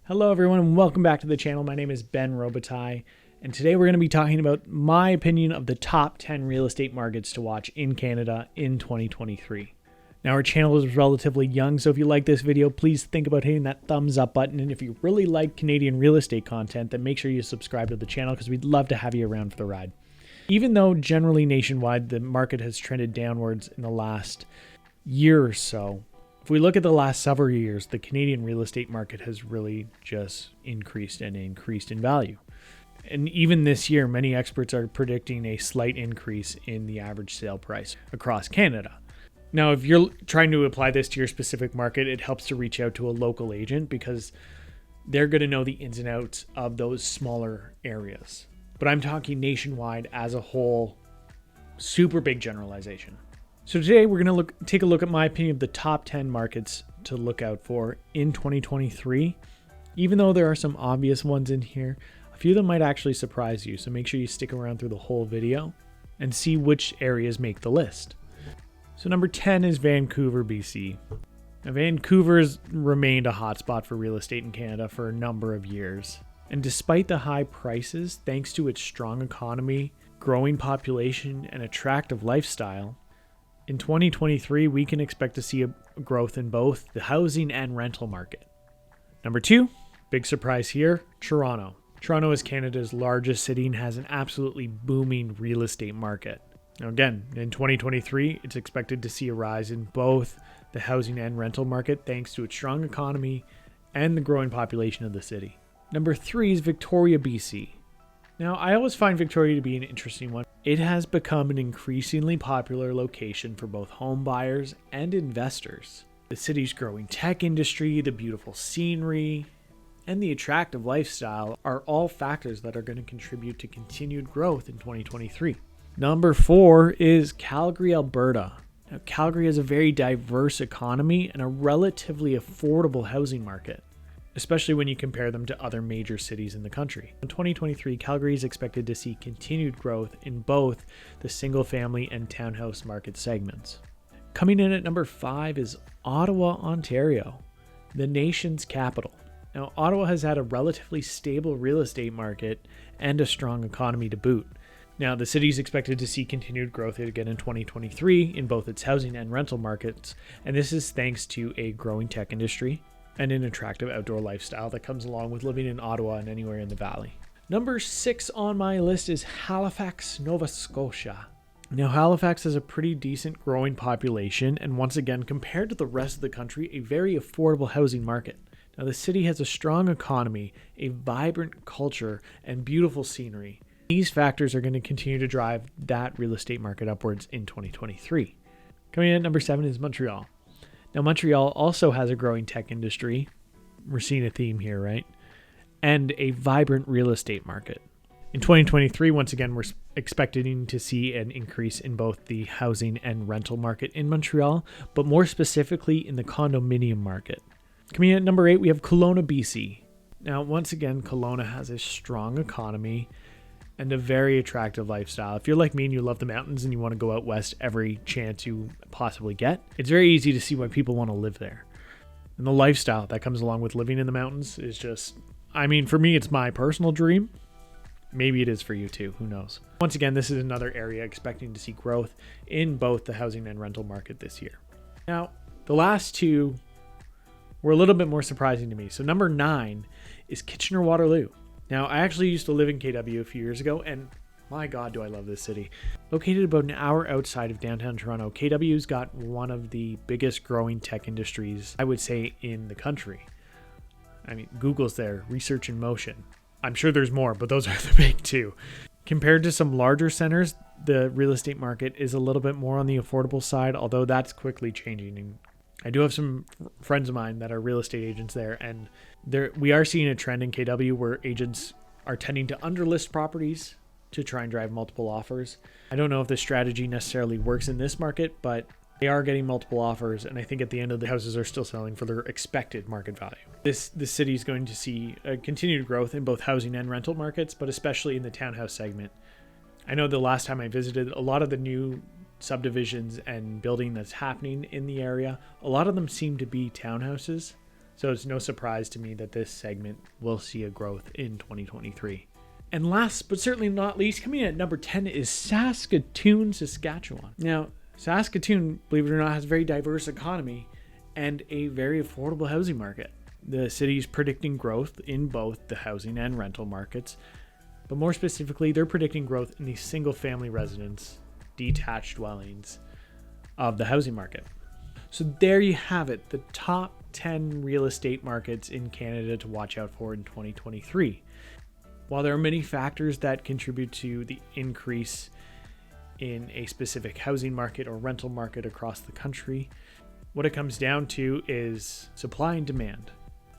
Hello everyone and welcome back to the channel. My name is Ben Robitaille and today we're going to be talking about my opinion of the top 10 real estate markets to watch in Canada in 2023. Now our channel is relatively young, so if you like this video, please think about hitting that thumbs up button, and if you really like Canadian real estate content, then make sure you subscribe to the channel because we'd love to have you around for the ride. Even though generally nationwide the market has trended downwards in the last year or so, if we look at the last several years, the Canadian real estate market has really just increased in value. And even this year, many experts are predicting a slight increase in the average sale price across Canada. Now, if you're trying to apply this to your specific market, it helps to reach out to a local agent because they're going to know the ins and outs of those smaller areas. But I'm talking nationwide as a whole, super big generalization. So today we're going to take a look at my opinion of the top 10 markets to look out for in 2023. Even though there are some obvious ones in here, a few of them might actually surprise you. So make sure you stick around through the whole video and see which areas make the list. So number 10 is Vancouver, BC. Now Vancouver's remained a hotspot for real estate in Canada for a number of years. And despite the high prices, thanks to its strong economy, growing population, and attractive lifestyle, in 2023, we can expect to see a growth in both the housing and rental market. Number 2, big surprise here, Toronto. Toronto is Canada's largest city and has an absolutely booming real estate market. Now again, in 2023, it's expected to see a rise in both the housing and rental market thanks to its strong economy and the growing population of the city. Number 3 is Victoria, BC. Now, I always find Victoria to be an interesting one. It has become an increasingly popular location for both home buyers and investors. The city's growing tech industry, the beautiful scenery, and the attractive lifestyle are all factors that are going to contribute to continued growth in 2023. Number 4 is Calgary, Alberta. Now, Calgary has a very diverse economy and a relatively affordable housing market, especially when you compare them to other major cities in the country. In 2023, Calgary is expected to see continued growth in both the single-family and townhouse market segments. Coming in at number 5 is Ottawa, Ontario, the nation's capital. Now, Ottawa has had a relatively stable real estate market and a strong economy to boot. Now, the city is expected to see continued growth again in 2023 in both its housing and rental markets, and this is thanks to a growing tech industry and an attractive outdoor lifestyle that comes along with living in Ottawa and anywhere in the valley. Number 6 on my list is Halifax, Nova Scotia. Now, Halifax has a pretty decent growing population and once again, compared to the rest of the country, a very affordable housing market. Now, the city has a strong economy, a vibrant culture, and beautiful scenery. These factors are going to continue to drive that real estate market upwards in 2023. Coming in at number 7 is Montreal. Now, Montreal also has a growing tech industry. We're seeing a theme here, right? And a vibrant real estate market. In 2023, once again, we're expecting to see an increase in both the housing and rental market in Montreal, but more specifically in the condominium market. Coming in at number 8, we have Kelowna, BC. Now, once again, Kelowna has a strong economy and a very attractive lifestyle. If you're like me and you love the mountains and you want to go out west every chance you possibly get, it's very easy to see why people want to live there. And the lifestyle that comes along with living in the mountains is just, for me, it's my personal dream. Maybe it is for you too, who knows? Once again, this is another area expecting to see growth in both the housing and rental market this year. Now, the last two were a little bit more surprising to me. So number 9 is Kitchener-Waterloo. Now, I actually used to live in KW a few years ago, and my God, do I love this city. Located about an hour outside of downtown Toronto, KW's got one of the biggest growing tech industries, I would say, in the country. Google's there, research in motion. I'm sure there's more, but those are the big two. Compared to some larger centers, the real estate market is a little bit more on the affordable side, although that's quickly changing. And I do have some friends of mine that are real estate agents there, and we are seeing a trend in KW where agents are tending to underlist properties to try and drive multiple offers. I don't know if this strategy necessarily works in this market, but they are getting multiple offers, and I think at the end of the houses are still selling for their expected market value. This city is going to see a continued growth in both housing and rental markets, but especially in the townhouse segment. I know the last time I visited, a lot of the new subdivisions and building that's happening in the area, a lot of them seem to be townhouses. So it's no surprise to me that this segment will see a growth in 2023. And last but certainly not least, coming in at number 10 is Saskatoon, Saskatchewan. Now, Saskatoon, believe it or not, has a very diverse economy and a very affordable housing market. The city is predicting growth in both the housing and rental markets, but more specifically, they're predicting growth in the single-family residence, detached dwellings of the housing market. So there you have it, the top 10 real estate markets in Canada to watch out for in 2023. While there are many factors that contribute to the increase in a specific housing market or rental market across the country, what it comes down to is supply and demand.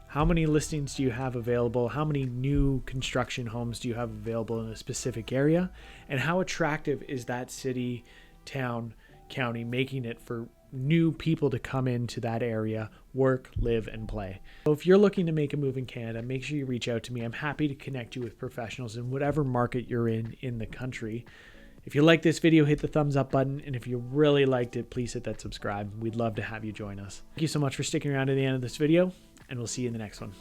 How many listings do you have available? How many new construction homes do you have available in a specific area? And how attractive is that city, town, county, making it for new people to come into that area, work, live, and play? So if you're looking to make a move in Canada, make sure you reach out to me. I'm happy to connect you with professionals in whatever market you're in the country. If you like this video, hit the thumbs up button. And if you really liked it, please hit that subscribe. We'd love to have you join us. Thank you so much for sticking around to the end of this video, and we'll see you in the next one.